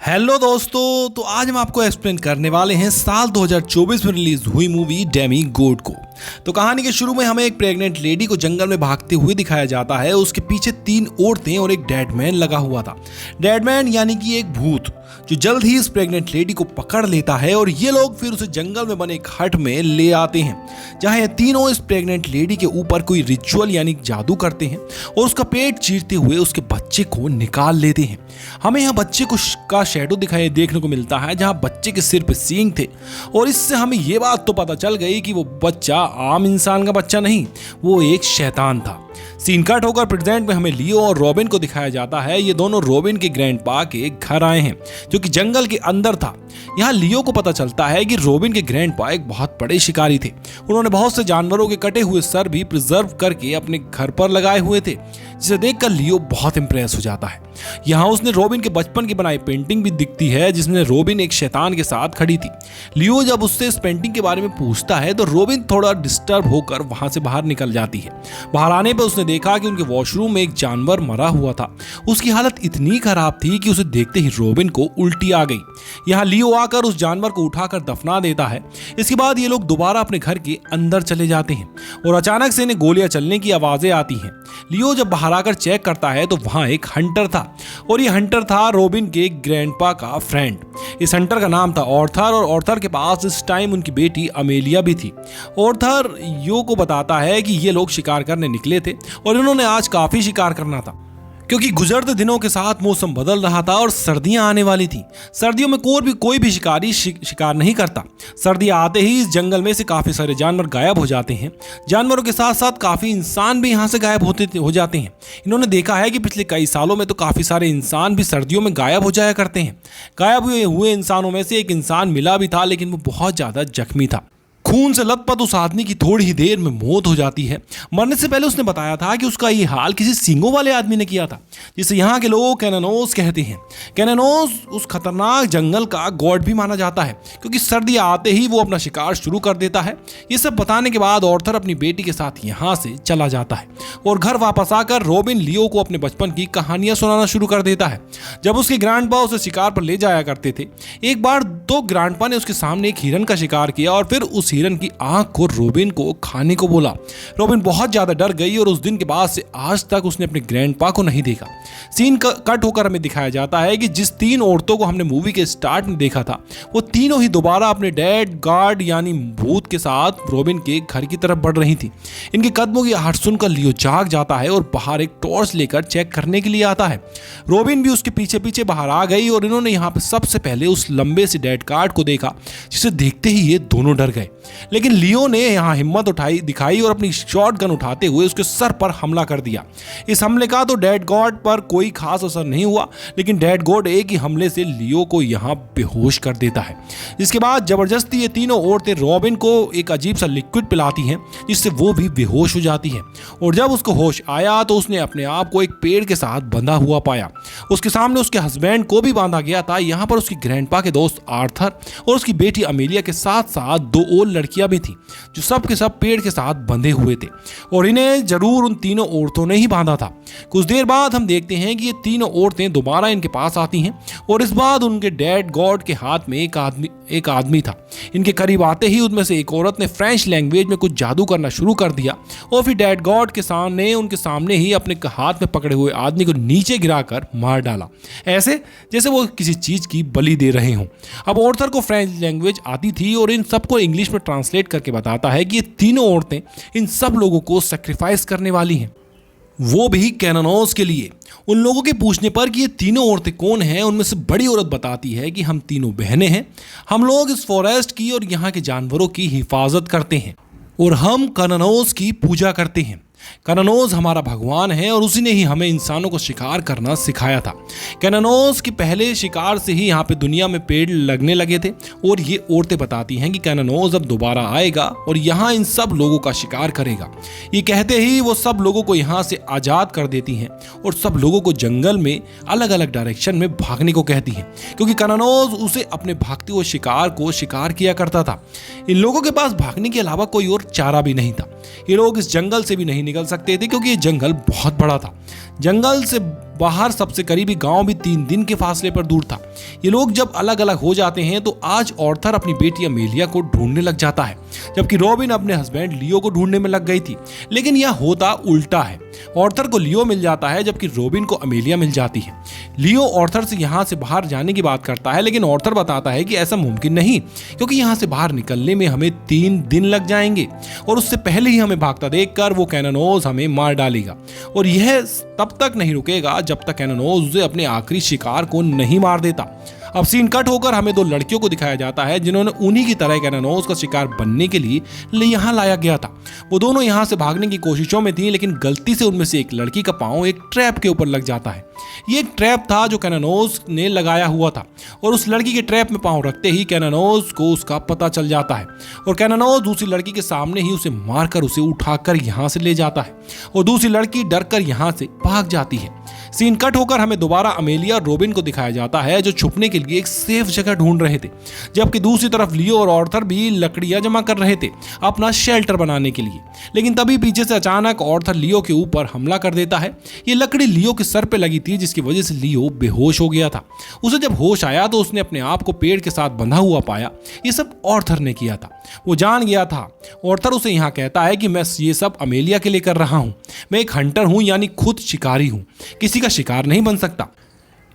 Hello दोस्तों, तो आज हम आपको एक्सप्लेन करने वाले हैं साल 2024 में रिलीज हुई मूवी डेमी गोड को। तो कहानी के शुरू में हमें एक प्रेग्नेंट लेडी को जंगल में भागते हुए दिखाया जाता है। उसके पीछे 3 औरतें और एक डेडमैन लगा हुआ था। डेडमैन यानी कि एक भूत जो जल्द ही इस प्रेग्नेंट लेडी को पकड़ लेता है और ये लोग फिर उसे जंगल में बने एक हट में ले आते हैं, जहां ये तीनों इस प्रेग्नेंट लेडी के ऊपर कोई रिचुअल यानी जादू करते हैं और उसका पेट चीरते हुए उसके बच्चे को निकाल लेते हैं। हमें यहाँ बच्चे को का शैडो दिखाई देखने को मिलता है, जहां बच्चे के सिर पे सींग थे और इससे हमें ये बात तो पता चल गई कि वो बच्चा आम इंसान का बच्चा नहीं, वो एक शैतान था। सीन कट होकर प्रेजेंट में हमें लियो और रॉबिन को दिखाया जाता है। ये दोनों रॉबिन के ग्रैंडपा के घर आए हैं, जो कि जंगल के अंदर था। यहाँ लियो को पता चलता है कि रॉबिन के ग्रैंडपा एक बहुत बड़े शिकारी थे। उन्होंने बहुत से जानवरों के कटे हुए सर भी प्रिजर्व करके अपने घर पर लगाए हुए थे, जिसे देखकर लियो बहुत इंप्रेस हो जाता है। यहाँ उसने रॉबिन के बचपन की बनाई पेंटिंग भी दिखती है, जिसमें रॉबिन एक शैतान के साथ खड़ी थी। लियो जब उससे इस पेंटिंग के बारे में पूछता है तो रॉबिन थोड़ा डिस्टर्ब होकर वहां से बाहर निकल जाती है। बाहर आने पर उसने देखा कि उनके वॉशरूम में एक जानवर मरा हुआ था। उसकी हालत इतनी खराब थी कि उसे देखते ही रॉबिन को उल्टी आ गई। यहाँ लियो आकर उस जानवर को उठाकर दफना देता है। इसके बाद ये लोग दोबारा अपने घर के अंदर चले जाते हैं और अचानक से इन्हें गोलियां चलने की आवाजें आती हैं। लियो जब बाहर आकर चेक करता है तो वहां एक हंटर था और ये हंटर था रॉबिन के ग्रैंडपा का फ्रेंड। इस हंटर का नाम था ऑर्थर और ऑर्थर के पास इस टाइम उनकी बेटी अमेलिया भी थी। ऑर्थर यो को बताता है कि ये लोग शिकार करने निकले थे और इन्होंने आज काफी शिकार करना था, क्योंकि गुजरते दिनों के साथ मौसम बदल रहा था और सर्दियां आने वाली थी। सर्दियों में कोई भी शिकारी शिकार नहीं करता। सर्दियां आते ही इस जंगल में से काफी सारे जानवर गायब हो जाते हैं। जानवरों के साथ साथ काफी इंसान भी यहाँ से गायब हो जाते हैं। इन्होंने देखा है कि पिछले कई सालों में तो काफी सारे इंसान भी सर्दियों में गायब हो जाया करते हैं। गायब हुए इंसानों में से एक इंसान मिला भी था, लेकिन वो बहुत ज्यादा जख्मी था। खून से लथपथ उस आदमी की थोड़ी ही देर में मौत हो जाती है। मरने से पहले उसने बताया था कि उसका ये हाल किसी सींगों वाले आदमी ने किया था, जिसे यहाँ के लोग कैनानोस कहते हैं। कैनानोस उस खतरनाक जंगल का गॉड भी माना जाता है, क्योंकि सर्दी आते ही वो अपना शिकार शुरू कर देता है। ये सब बताने के बाद ऑर्थर अपनी बेटी के साथ यहाँ से चला जाता है और घर वापस आकर रॉबिन लियो को अपने बचपन की कहानियां सुनाना शुरू कर देता है, जब उसके ग्रैंडपा उसे शिकार पर ले जाया करते थे। एक बार तो ग्रैंडपा ने उसके सामने एक हिरन का शिकार किया और फिर उस हिरन की आंख को रॉबिन को खाने को बोला। रॉबिन बहुत ज्यादा डर गई और उस दिन के बाद से आज तक उसने अपने ग्रैंडपा को नहीं देखा। सीन कट होकर हमें दिखाया जाता है कि जिस 3 औरतों को हमने मूवी के स्टार्ट में देखा था, वो तीनों ही दोबारा अपने डैड गार्ड यानी भूत के साथ रॉबिन के घर की तरफ बढ़ रही थी। इनके कदमों की आहट सुनकर लियो जाग जाता है और बाहर एक टॉर्च लेकर चेक करने के लिए आता है। रॉबिन भी उसके पीछे पीछे बाहर आ गई और इन्होंने यहाँ पे सबसे पहले उस लंबे से डैड गार्ड को देखा, जिसे देखते ही ये दोनों डर गए। लेकिन लियो ने यहाँ हिम्मत दिखाई और अपनी शॉटगन उठाते हुए उसके सर पर हमला कर दिया। इस हमले का तो डैड गॉड पर कोई खास असर नहीं हुआ, लेकिन डैड गॉड एक ही हमले से लियो को यहाँ बेहोश कर देता है। इसके बाद जबरदस्ती ये तीनों औरतें रॉबिन को एक अजीब सा लिक्विड पिलाती हैं, जिससे वो भी बेहोश हो जाती है। और जब उसको होश आया तो उसने अपने आप को एक पेड़ के साथ बंधा हुआ पाया। उसके सामने उसके हस्बैंड को भी बांधा गया था। यहाँ पर उसकी ग्रैंडपा के दोस्त आर्थर और उसकी बेटी अमेलिया के साथ साथ 2 और लड़कियां भी थी, जो सब के सब पेड़ के साथ बंधे हुए थे और इन्हें जरूर उन तीनों औरतों ने ही बांधा था। कुछ देर बाद हम देखते हैं कि ये तीनों औरतें दोबारा इनके पास आती हैं और इस बार उनके डैड गॉड के हाथ में एक आदमी था। इनके करीब आते ही उनमें से एक औरत ने फ्रेंच लैंग्वेज में कुछ जादू करना शुरू कर दिया और फिर डैड गॉड के सामने उनके सामने ही अपने हाथ में पकड़े हुए आदमी को नीचे गिराकर मार डाला, ऐसे जैसे वो किसी चीज की बलि दे रहे हों। अब ऑर्थर को फ्रेंच लैंग्वेज आती थी और इन सबको इंग्लिश में ट्रांसलेट करके बताता है कि ये तीनों औरतें इन सब लोगों को सैक्रिफाइस करने वाली हैं, वो भी कैनानोस के लिए। उन लोगों के पूछने पर कि ये तीनों औरतें कौन हैं, उनमें से बड़ी औरत बताती है कि हम तीनों बहनें हैं। हम लोग इस फॉरेस्ट की और यहाँ के जानवरों की हिफाजत करते हैं और हम कैनानोस की पूजा करते हैं। कैनानोस हमारा भगवान है और उसी ने ही हमें इंसानों को शिकार करना सिखाया था। कैनानोस के पहले शिकार से ही यहाँ पे दुनिया में पेड़ लगने लगे थे और ये औरतें बताती हैं कि कैनानोस अब दोबारा आएगा और यहाँ इन सब लोगों का शिकार करेगा। ये कहते ही वो सब लोगों को यहाँ से आज़ाद कर देती हैं और सब लोगों को जंगल में अलग अलग डायरेक्शन में भागने को कहती हैं, क्योंकि कैनानोस उसे अपने भागते हुए शिकार को शिकार किया करता था। इन लोगों के पास भागने के अलावा कोई और चारा भी नहीं था। ये लोग इस जंगल से भी नहीं निकल सकते थे, क्योंकि ये जंगल बहुत बड़ा था। जंगल से बाहर सबसे करीबी गांव भी 3 दिन के फासले पर दूर था। ये लोग जब अलग अलग हो जाते हैं तो आज ऑर्थर अपनी बेटी अमेलिया को ढूंढने लग जाता है, जबकि रॉबिन अपने हस्बैंड लियो को ढूंढने में लग गई थी। लेकिन यह होता उल्टा है, ऑर्थर को लियो मिल जाता है जबकि रॉबिन को अमेलिया मिल जाती है। लियो ऑर्थर से यहाँ से बाहर जाने की बात करता है, लेकिन ऑर्थर बताता है कि ऐसा मुमकिन नहीं, क्योंकि यहाँ से बाहर निकलने में हमें 3 दिन लग जाएंगे और उससे पहले ही हमें भागता देखकर वो कैनोनोज हमें मार डालेगा। और यह तब तक नहीं रुकेगा जब तक कैनोनोज उसे अपने आखिरी शिकार को नहीं मार देता। अब सीन कट होकर हमें 2 लड़कियों को दिखाया जाता है जिन्होंने उन्हीं की तरह कैनोनोज का शिकार बनने के लिए यहाँ लाया गया था। वो दोनों यहाँ से भागने की कोशिशों में थी, लेकिन गलती से उनमें से एक लड़की का पांव एक ट्रैप के ऊपर लग जाता है। ये एक ट्रैप था जो कैनोनोज ने लगाया हुआ था और उस लड़की के ट्रैप में पांव रखते ही कैनोनोज को उसका पता चल जाता है और कैनोनोज दूसरी लड़की के सामने ही उसे मारकर उसे उठाकर यहाँ से ले जाता है और दूसरी लड़की डरकर यहाँ से भाग जाती है। सीन कट होकर हमें दोबारा अमेलिया और रॉबिन को दिखाया जाता है जो छुपने के लिए एक सेफ जगह ढूंढ रहे थे, जबकि दूसरी तरफ लियो और ऑर्थर भी लकड़ियां जमा कर रहे थे अपना शेल्टर बनाने के लिए। लेकिन तभी पीछे से अचानक ऑर्थर लियो के ऊपर हमला कर देता है। ये लकड़ी लियो के सर पे लगी थी, जिसकी वजह से लियो बेहोश हो गया था। उसे जब होश आया तो उसने अपने आप को पेड़ के साथ बंधा हुआ पाया। ये सब ऑर्थर ने किया था, वो जान गया था। ऑर्थर उसे यहाँ कहता है कि मैं ये सब अमेलिया के लिए कर रहा हूँ, मैं एक हंटर हूँ, यानी खुद शिकारी हूँ, किसी का शिकार नहीं बन सकता।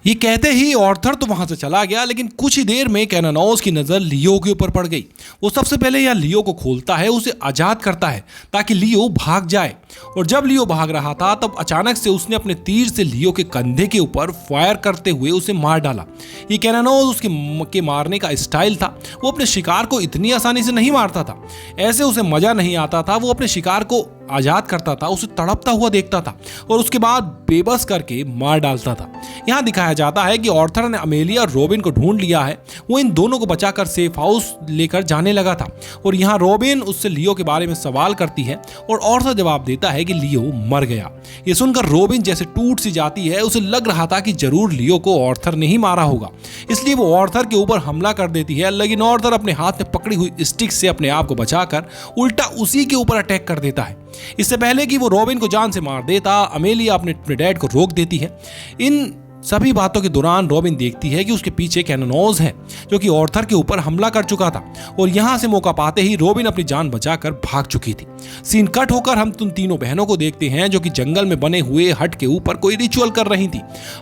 ये कहते ही ऑर्थर तो वहां से चला गया, लेकिन कुछ ही देर में कैनोनोज की नजर लियो के ऊपर पड़ गई। वो सबसे पहले यह लियो को खोलता है, उसे आजाद करता है ताकि लियो भाग जाए। और जब लियो भाग रहा था तब अचानक से उसने अपने तीर से लियो के कंधे के ऊपर फायर करते हुए उसे मार डाला। ये कैनोनोज उसके मारने का स्टाइल था। वो अपने शिकार को इतनी आसानी से नहीं मारता था, ऐसे उसे मजा नहीं आता था। वो अपने शिकार को आजाद करता था, उसे तड़पता हुआ देखता था और उसके बाद बेबस करके मार डालता था। यहाँ दिखाया जाता है कि ऑर्थर ने अमेलिया और रॉबिन को ढूंढ लिया है। वो इन दोनों को बचाकर सेफ हाउस लेकर जाने लगा था और यहाँ रॉबिन उससे लियो के बारे में सवाल करती है और ऑर्थर जवाब देता है कि लियो मर गया। ये सुनकर रॉबिन जैसे टूट सी जाती है। उसे लग रहा था कि जरूर लियो को ऑर्थर ने ही मारा होगा, इसलिए वो ऑर्थर के ऊपर हमला कर देती है। लेकिन ऑर्थर अपने हाथ में पकड़ी हुई स्टिक से अपने आप को बचाकर उल्टा उसी के ऊपर अटैक कर देता है। इससे पहले कि वो रॉबिन को जान से मार देता, अमेलिया अपने डैड को रोक देती है। इन सभी बातों के दौरान रॉबिन देखती है कि उसके पीछे कैनोनोज है जो कि ऑर्थर के ऊपर हमला कर चुका था और यहां से मौका पाते ही रॉबिन अपनी जान बचाकर भाग चुकी थी। सीन कट होकर हम उन तीनों बहनों को देखते हैं जो कि जंगल में बने हुए हट के ऊपर कोई रिचुअल कर रही थी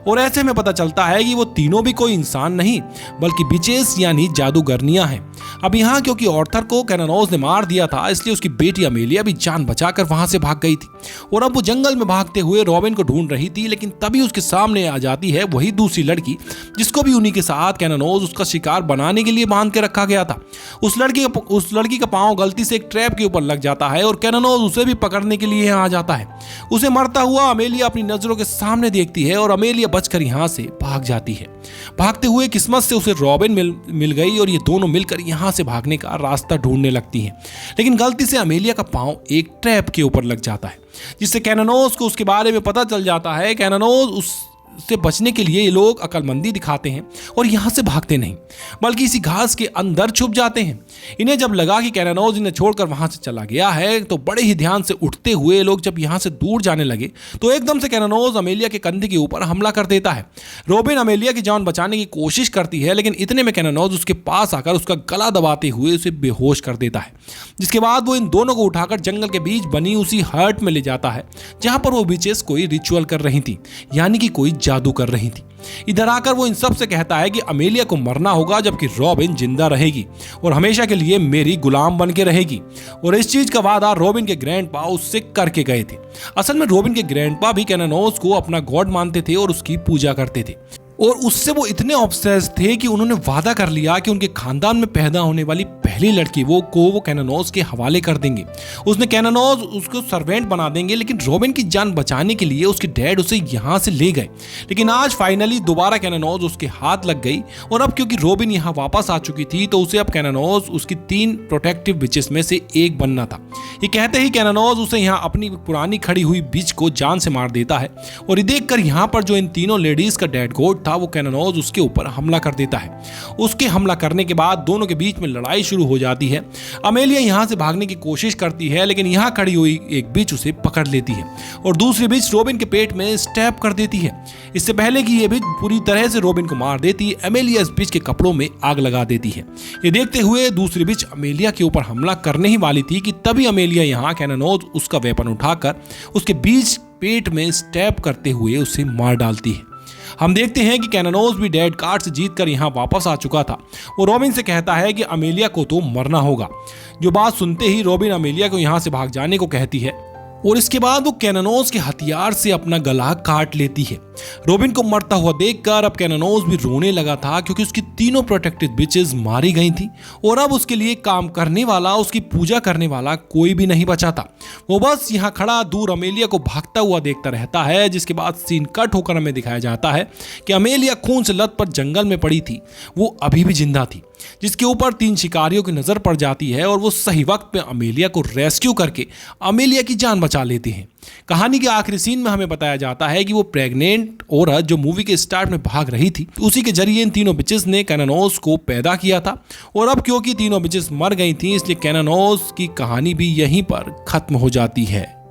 और ऐसे में पता चलता है कि वो तीनों भी कोई इंसान नहीं बल्कि बिचेस यानी जादूगरनियां हैं। अब यहाँ क्योंकि ऑर्थर को कैनोनोज ने मार दिया था, इसलिए उसकी बेटी अमेलिया भी जान बचाकर वहां से भाग गई थी और अब वो जंगल में भागते हुए रॉबिन को ढूंढ रही थी। लेकिन तभी उसके सामने आ जाती है वही दूसरी लड़की जिसको भी उन्हीं के साथ कैनोनोज उसका शिकार बनाने के लिए बांध के रखा गया था। उस लड़की का पांव गलती से एक ट्रैप के ऊपर लग जाता है और कैनोनोज उसे भी पकड़ने के लिए यहाँ आ जाता है। उसे मरता हुआ अमेलिया अपनी नजरों के सामने देखती है और अमेलिया बचकर यहाँ से भाग जाती है। भागते हुए किस्मत से उसे रॉबिन मिल गई और ये दोनों मिलकर यहाँ से भागने का रास्ता ढूंढने लगती हैं। लेकिन गलती से अमेलिया का पांव एक ट्रैप के ऊपर लग जाता है, जिससे कैनोनोज को उसके बारे में पता चल जाता है। कैनोनोज से बचने के लिए ये लोग अक्लमंदी दिखाते हैं और यहाँ से भागते नहीं बल्कि इसी घास के अंदर छुप जाते हैं। इन्हें जब लगा कि कैनोनोज इन्हें छोड़कर वहां से चला गया है तो बड़े ही ध्यान से उठते हुए लोग जब यहाँ से दूर जाने लगे तो एकदम से कैनोनोज अमेलिया के कंधे के ऊपर हमला कर देता है। रॉबिन अमेलिया की जान बचाने की कोशिश करती है, लेकिन इतने में कैनोनोज उसके पास आकर उसका गला दबाते हुए उसे बेहोश कर देता है, जिसके बाद वो इन दोनों को उठाकर जंगल के बीच बनी उसी हर्ट में ले जाता है जहां पर वो बीचेस कोई रिचुअल कर रही थी, यानी कि कोई जादू कर रही थी। इधर आकर वो इन सब से कहता है कि अमेलिया को मरना होगा जबकि रॉबिन जिंदा रहेगी और हमेशा के लिए मेरी गुलाम बन के रहेगी। और इस चीज का वादा रॉबिन के ग्रैंडपा उससे करके गए थे। असल में रॉबिन के ग्रैंडपा भी कैनोनोज को अपना गॉड मानते थे और उसकी पूजा करते थे और उससे वो इतने ऑब्सेस्ड थे कि उन्होंने वादा कर लिया कि उनके खानदान में पैदा होने वाली पहली लड़की वो कैनोनोज के हवाले कर देंगे। उसने कैनोनोज उसको सर्वेंट बना देंगे, लेकिन रॉबिन की जान बचाने के लिए उसके डैड उसे यहाँ से ले गए। लेकिन आज फाइनली दोबारा कैनोनोज उसके हाथ लग गई और अब क्योंकि रॉबिन यहाँ वापस आ चुकी थी तो उसे अब कैनोनोज उसकी 3 प्रोटेक्टिव बिचेस में से एक बनना था। ये कहते ही कैनोनोज उसे यहाँ अपनी पुरानी खड़ी हुई बिच को जान से मार देता है और ये देखकर यहाँ पर जो इन तीनों लेडीज का डैड गॉड था वो कैनोनोज उसके ऊपर हमला कर देता है। उसके हमला करने के बाद दोनों के बीच में लड़ाई शुरू शुरू हो जाती है। अमेलिया यहाँ से भागने की कोशिश करती है, लेकिन यहाँ खड़ी हुई एक बिच उसे पकड़ लेती है और दूसरी बिच रोबिन के पेट में स्टैब कर देती है। इससे पहले कि ये बिच पूरी तरह से रोबिन को मार देती, अमेलिया इस बिच के कपड़ों में आग लगा देती है। ये देखते हुए दूसरी बिच अमेलिया के ऊपर हमला करने ही वाली थी कि तभी अमेलिया यहाँ कैनोनोज उसका वेपन उठाकर उसके बीच पेट में स्टैब करते हुए उसे मार डालती है। हम देखते हैं कि कैनोनोज भी डेड कार्ड से जीतकर यहाँ वापस आ चुका था। वो रोबिन से कहता है कि अमेलिया को तो मरना होगा। जो बात सुनते ही रोबिन अमेलिया को यहाँ से भाग जाने को कहती है और इसके बाद वो कैनोनोज के हथियार से अपना गला काट लेती है। रोबिन को मरता हुआ देखकर अब कैनोनोज भी रोने लगा था, क्योंकि उसकी तीनों प्रोटेक्टेड बिचेस मारी गई थी और अब उसके लिए काम करने वाला, उसकी पूजा करने वाला कोई भी नहीं बचा था। वो बस यहाँ खड़ा दूर अमेलिया को भागता हुआ देखता रहता है, जिसके बाद सीन कट होकर हमें दिखाया जाता है कि अमेलिया खून से लथपथ जंगल में पड़ी थी, वो अभी भी जिंदा थी, जिसके ऊपर 3 शिकारियों की नजर पड़ जाती है और वो सही वक्त पे अमेलिया को रेस्क्यू करके अमेलिया की जान बचा लेते हैं। कहानी के आखिरी सीन में हमें बताया जाता है कि वो प्रेग्नेंट औरत जो मूवी के स्टार्ट में भाग रही थी, उसी के जरिए इन तीनों बिचेस ने कैनोनोज को पैदा किया था और अब क्योंकि तीनों बिचेस मर गई थी, इसलिए कैनोनोज की कहानी भी यहीं पर खत्म हो जाती है।